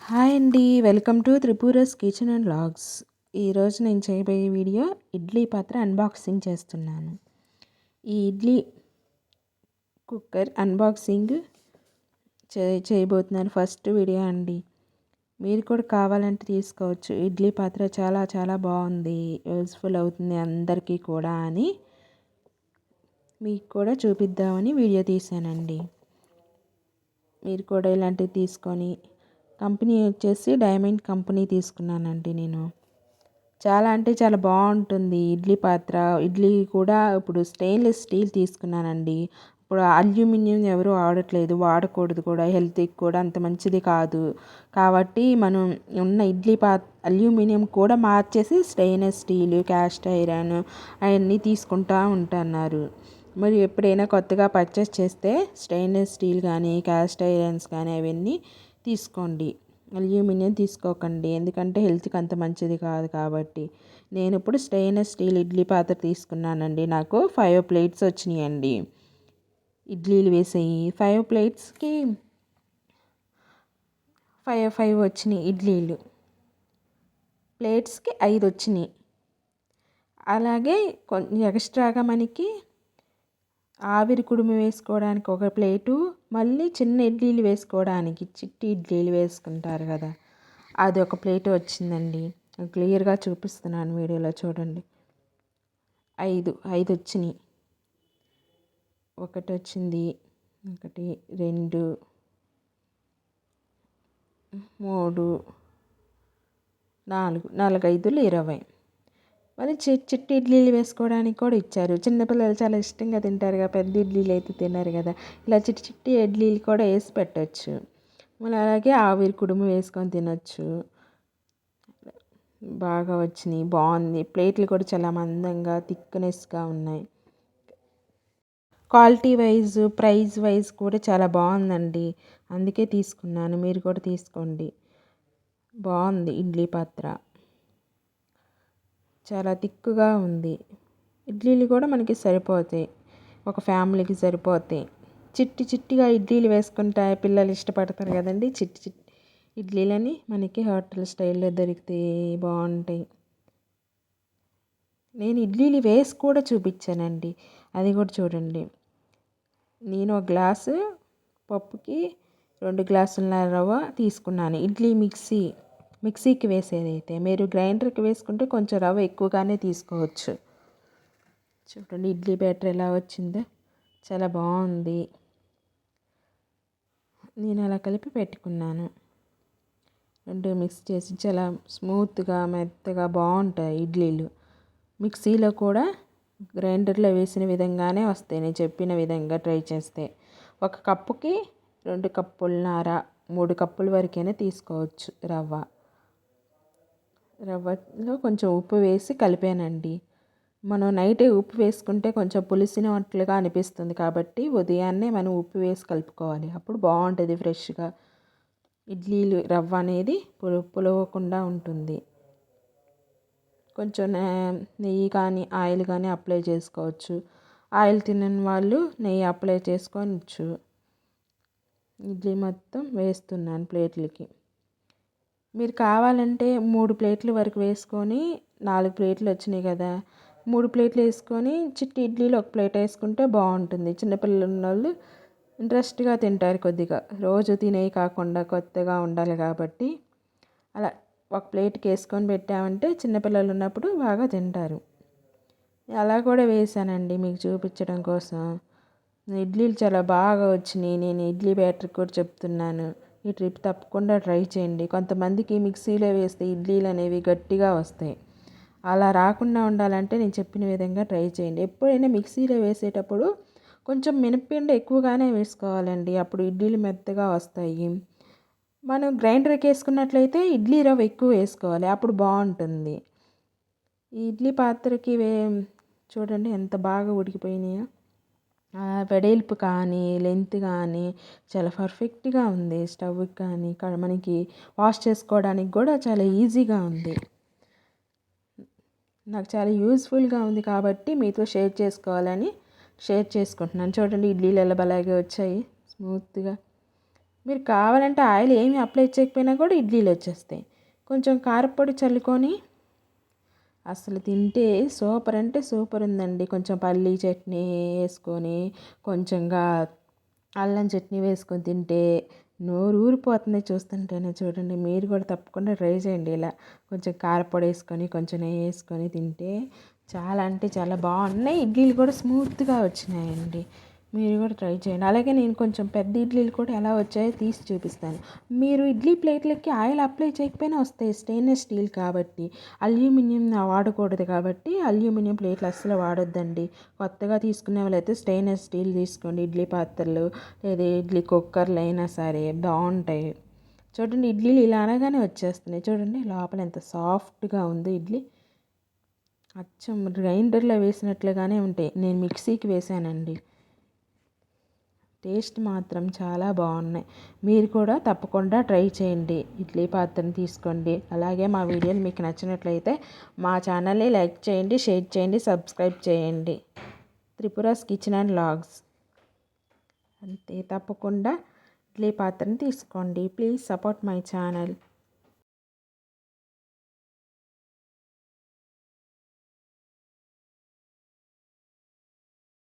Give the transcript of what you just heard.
Hi అండి, welcome to Tripura's kitchen and vlogs. ఈరోజు నేను చేయబోయే వీడియో ఇడ్లీ పాత్ర అన్బాక్సింగ్ చేస్తున్నాను. ఈ ఇడ్లీ కుక్కర్ అన్బాక్సింగ్ చేయబోతున్నాను. ఫస్ట్ వీడియో అండి. మీరు కూడా కావాలంటే తీసుకోవచ్చు. ఇడ్లీ పాత్ర చాలా చాలా బాగుంది, యూస్ఫుల్ అవుతుంది అందరికీ కూడా అని మీకు కూడా చూపిద్దామని వీడియో తీశానండి. మీరు కూడా ఇలాంటివి తీసుకొని, కంపెనీ వచ్చేసి డైమండ్ కంపెనీ తీసుకున్నానండి నేను. చాలా అంటే చాలా బాగుంటుంది ఇడ్లీ పాత్ర. ఇడ్లీ కూడా ఇప్పుడు స్టెయిన్లెస్ స్టీల్ తీసుకున్నానండి. ఇప్పుడు అల్యూమినియం ఎవరు వాడకూడదు కూడా, హెల్త్కి కూడా అంత మంచిది కాదు. కాబట్టి మనం ఉన్న ఇడ్లీ అల్యూమినియం కూడా మార్చేసి స్టెయిన్లెస్ స్టీల్, క్యాస్ట్ ఐరన్ అవన్నీ తీసుకుంటూ ఉంటున్నారు. మరి ఎప్పుడైనా కొత్తగా పర్చేస్ చేస్తే స్టెయిన్లెస్ స్టీల్ కానీ క్యాస్ట్ ఐరన్స్ కానీ అవన్నీ తీసుకోండి. అల్యూమినియం తీసుకోకండి, ఎందుకంటే హెల్త్కి అంత మంచిది కాదు. కాబట్టి నేను ఇప్పుడు స్టెయిన్లెస్ స్టీల్ ఇడ్లీ పాత్ర తీసుకున్నానండి. నాకు 5 ప్లేట్స్ వచ్చినాయండి. ఇడ్లీలు వేసాయి 5 ప్లేట్స్కి 5 వచ్చినాయి. ఇడ్లీలు ప్లేట్స్కి 5 వచ్చినాయి. అలాగే కొంచెం ఎక్స్ట్రాగా మనకి ఆవిరి కుడుము వేసుకోవడానికి ఒక ప్లేటు, మళ్ళీ చిన్న ఇడ్లీలు వేసుకోవడానికి చిట్టి ఇడ్లీలు వేసుకుంటారు కదా, అది ఒక ప్లేటు వచ్చిందండి. క్లియర్గా చూపిస్తున్నాను వీడియోలో చూడండి. 5 వచ్చినాయి. ఒకటి వచ్చింది, 1 2 3 4 4 5 20. మరి చిట్టి ఇడ్లీలు వేసుకోవడానికి కూడా ఇచ్చారు. చిన్నపిల్లలు చాలా ఇష్టంగా తింటారు కదా, పెద్ద ఇడ్లీలు అయితే తిన్నారు కదా, ఇలా చిట్టి ఇడ్లీలు కూడా వేసి పెట్టచ్చు. మళ్ళీ అలాగే ఆవిరి కుడుము వేసుకొని తినచ్చు. బాగా వచ్చినాయి, బాగుంది. ప్లేట్లు కూడా చాలా మందంగా థిక్నెస్గా ఉన్నాయి. క్వాలిటీ వైజ్, ప్రైస్ వైజ్ కూడా చాలా బాగుందండి. అందుకే తీసుకున్నాను. మీరు కూడా తీసుకోండి. బాగుంది ఇడ్లీ పాత్ర, చాలా థిక్గా ఉంది. ఇడ్లీలు కూడా మనకి సరిపోతాయి, ఒక ఫ్యామిలీకి సరిపోతాయి. చిట్టిగా ఇడ్లీలు వేసుకుంటే పిల్లలు ఇష్టపడతారు కదండి. చిట్టి ఇడ్లీలని మనకి హోటల్ స్టైల్లో దొరికితే బాగుంటాయి. నేను ఇడ్లీలు వేసి కూడా చూపించానండి, అది కూడా చూడండి. నేను ఒక గ్లాసు పప్పుకి 2 గ్లాసుల రవ్వ తీసుకున్నాను. ఇడ్లీ మిక్సీకి వేసేదైతే, మీరు గ్రైండర్కి వేసుకుంటే కొంచెం రవ్వ ఎక్కువగానే తీసుకోవచ్చు. చూడండి ఇడ్లీ బ్యాటర్ ఎలా వచ్చిందో, చాలా బాగుంది. నేను అలా కలిపి పెట్టుకున్నాను. 2 మిక్స్ చేసి చాలా స్మూత్గా మెత్తగా బాగుంటాయి ఇడ్లీలు. మిక్సీలో కూడా గ్రైండర్లో వేసిన విధంగానే వస్తాయి, నేను చెప్పిన విధంగా ట్రై చేస్తే. 1 కప్పుకి 2 కప్పులన్నర 3 కప్పుల వరకైనా తీసుకోవచ్చు రవ్వలో కొంచెం ఉప్పు వేసి కలిపానండి. మనం నైటే ఉప్పు వేసుకుంటే కొంచెం పులిసినట్లుగా అనిపిస్తుంది, కాబట్టి ఉదయాన్నే మనం ఉప్పు వేసి కలుపుకోవాలి. అప్పుడు బాగుంటుంది ఫ్రెష్గా. ఇడ్లీలు రవ్వ అనేది పులవకుండా ఉంటుంది. కొంచెం నెయ్యి కానీ ఆయిల్ కానీ అప్లై చేసుకోవచ్చు. ఆయిల్ తినని వాళ్ళు నెయ్యి అప్లై చేసుకోవచ్చు. ఇడ్లీ మొత్తం వేస్తున్నాను ప్లేట్లకి. మీరు కావాలంటే 3 ప్లేట్ల వరకు వేసుకొని, 4 ప్లేట్లు వచ్చినాయి కదా, 3 ప్లేట్లు వేసుకొని చిట్టి ఇడ్లీలు 1 ప్లేట్ వేసుకుంటే బాగుంటుంది. చిన్నపిల్లలు ఉన్నవాళ్ళు ఇంట్రెస్ట్గా తింటారు. కొద్దిగా రోజు తినేవి కాకుండా కొత్తగా ఉండాలి కాబట్టి అలా 1 ప్లేట్కి వేసుకొని పెట్టామంటే చిన్నపిల్లలు ఉన్నప్పుడు బాగా తింటారు. అలా కూడా వేసానండి మీకు చూపించడం కోసం. ఇడ్లీలు చాలా బాగా వచ్చినాయి. నేను ఇడ్లీ బ్యాటర్ కూడా చెప్తున్నాను, ఈ ట్రిప్ తప్పకుండా ట్రై చేయండి. కొంతమందికి మిక్సీలో వేస్తే ఇడ్లీలు అనేవి గట్టిగా వస్తాయి. అలా రాకుండా ఉండాలంటే నేను చెప్పిన విధంగా ట్రై చేయండి. ఎప్పుడైనా మిక్సీలో వేసేటప్పుడు కొంచెం మినప్పిండి ఎక్కువగానే వేసుకోవాలండి, అప్పుడు ఇడ్లీలు మెత్తగా వస్తాయి. మనం గ్రైండర్కి వేసుకున్నట్లయితే ఇడ్లీ రవ్వ ఎక్కువ వేసుకోవాలి, అప్పుడు బాగుంటుంది. ఈ ఇడ్లీ పాత్రకి చూడండి ఎంత బాగా ఉడికిపోయినాయో. వెడల్పు కానీ లెంత్ కానీ చాలా పర్ఫెక్ట్గా ఉంది. స్టవ్కి కానీ మనకి వాష్ చేసుకోవడానికి కూడా చాలా ఈజీగా ఉంది. నాకు చాలా యూస్ఫుల్గా ఉంది కాబట్టి మీతో షేర్ చేసుకుంటున్నాను. చూడండి ఇడ్లీలు ఎలా బలాగే వచ్చాయి, స్మూత్గా. మీరు కావాలంటే ఆయిల్ ఏమి అప్లై చేయకపోయినా కూడా ఇడ్లీలు వచ్చేస్తాయి. కొంచెం కారపొడి చల్లుకొని అసలు తింటే సూపర్ అంటే సూపర్ ఉందండి. కొంచెం పల్లీ చట్నీ వేసుకొని కొంచెంగా అల్లం చట్నీ వేసుకొని తింటే నోరు ఊరిపోతుంది చూస్తుంటేనే. చూడండి, మీరు కూడా తప్పకుండా ట్రై చేయండి. ఇలా కొంచెం కారపొడి వేసుకొని కొంచెం నెయ్యి వేసుకొని తింటే చాలా అంటే చాలా బాగున్నాయి. ఇడ్లీలు కూడా స్మూత్గా వచ్చినాయండి. మీరు కూడా ట్రై చేయండి. అలాగే నేను కొంచెం పెద్ద ఇడ్లీలు కూడా ఎలా వచ్చాయో తీసి చూపిస్తాను. మీరు ఇడ్లీ ప్లేట్లకి ఆయిల్ అప్లై చేయకపోయినా వస్తాయి, స్టెయిన్లెస్ స్టీల్ కాబట్టి. అల్యూమినియం వాడకూడదు కాబట్టి అల్యూమినియం ప్లేట్లు అస్సలు వాడొద్దండి. కొత్తగా తీసుకునే వాళ్ళైతే స్టెయిన్లెస్ స్టీల్ తీసుకోండి. ఇడ్లీ పాత్రలు లేదా ఇడ్లీ కుక్కర్లు అయినా సరే బాగుంటాయి. చూడండి, ఇడ్లీలు ఇలా అనగానే వచ్చేస్తున్నాయి. చూడండి లోపల ఎంత సాఫ్ట్గా ఉందో ఇడ్లీ. అచ్చం గ్రైండర్లో వేసినట్లుగానే ఉంటాయి. నేను మిక్సీకి వేసానండి. టేస్ట్ మాత్రం చాలా బాగున్నాయి. మీరు కూడా తప్పకుండా ట్రై చేయండి. ఇడ్లీ పాత్రను తీసుకోండి. అలాగే మా వీడియోలు మీకు నచ్చినట్లయితే మా ఛానల్ని లైక్ చేయండి, షేర్ చేయండి, సబ్స్క్రైబ్ చేయండి. త్రిపురాస్ కిచెన్ అండ్ వ్లాగ్స్ అంతే. తప్పకుండా ఇడ్లీ పాత్రను తీసుకోండి. Please support my channel.